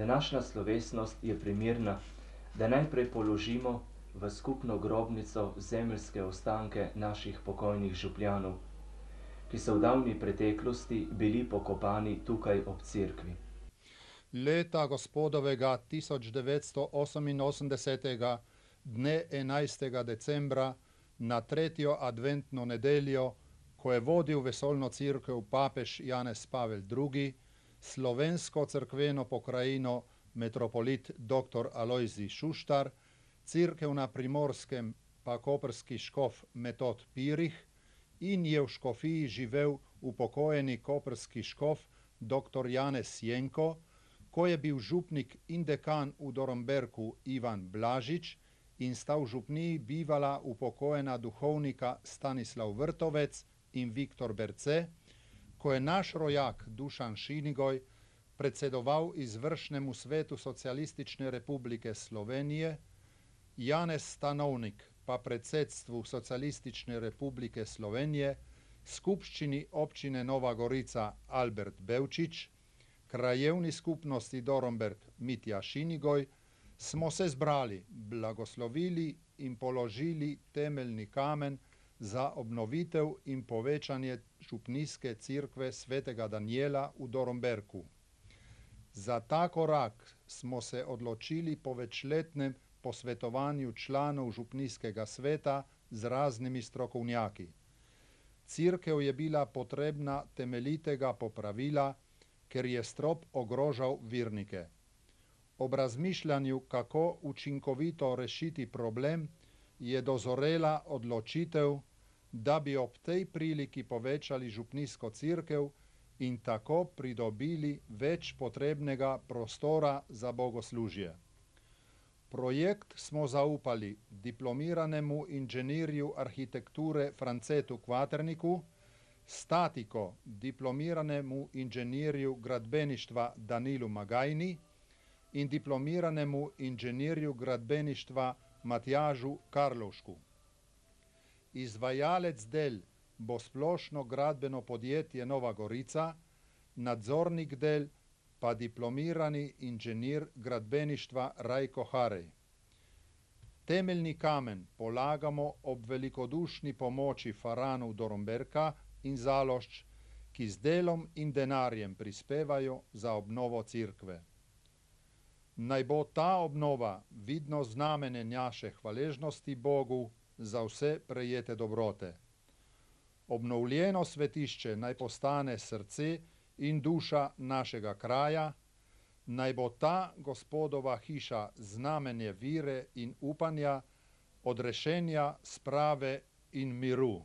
Današnja slovesnost je primerna, da najprej položimo v skupno grobnico zemeljske ostanke naših pokojnih župljanov, ki so v davni preteklosti bili pokopani tukaj ob cerkvi. Leta gospodovega 1988, dne 11. decembra, na 3. adventno nedeljo, ko je vodil vesoljno cerkev papež Janez Pavel II., slovensko cerkveno pokrajino metropolit dr. Alojzij Šuštar, cerkev na Primorskem pa koprski škof Metod Pirih in je v škofiji živel upokojeni koprski škof dr. Janez Jenko, ko je bil župnik in dekan v Dornberku Ivan Blažič in sta v župniji bivala upokojena duhovnika Stanislav Vrtovec in Viktor Berce, ko je naš rojak Dušan Šinigoj predsedoval izvršnemu svetu Socialistične republike Slovenije, Janez Stanovnik pa predsedstvu Socialistične republike Slovenije, skupščini občine Nova Gorica Albert Bevčič, krajevni skupnosti Dornberk Mitja Šinigoj, smo se zbrali, blagoslovili in položili temeljni kamen za obnovitev in povečanje župnijske cerkve svetega Danijela v Dornberku. Za ta korak smo se odločili po večletnem posvetovanju članov župnijskega sveta z raznimi strokovnjaki. Cerkev je bila potrebna temeljitega popravila, ker je strop ogrožal vernike. Ob razmišljanju, kako učinkovito rešiti problem, je dozorela odločitev, da bi ob tej priliki povečali župnijsko cerkev in tako pridobili več potrebnega prostora za bogoslužje. Projekt smo zaupali diplomiranemu inženirju arhitekture Francetu Kvaterniku, statiko diplomiranemu inženirju gradbeništva Danilu Magajni in diplomiranemu inženirju gradbeništva Matjažu Karlovšku. Izvajalec del bo splošno gradbeno podjetje Nova Gorica, nadzornik del pa diplomirani inženir gradbeništva Rajko Harej. Temeljni kamen polagamo ob velikodušni pomoči Faranov Dornberka in Zalošč, ki z delom in denarjem prispevajo za obnovo cerkve. Naj bo ta obnova vidno znamenje naše hvaležnosti Bogu za vse prejete dobrote. Obnovljeno svetišče naj postane srce in duša našega kraja, naj bo ta gospodova hiša znamenje vire in upanja, odrešenja, sprave in miru.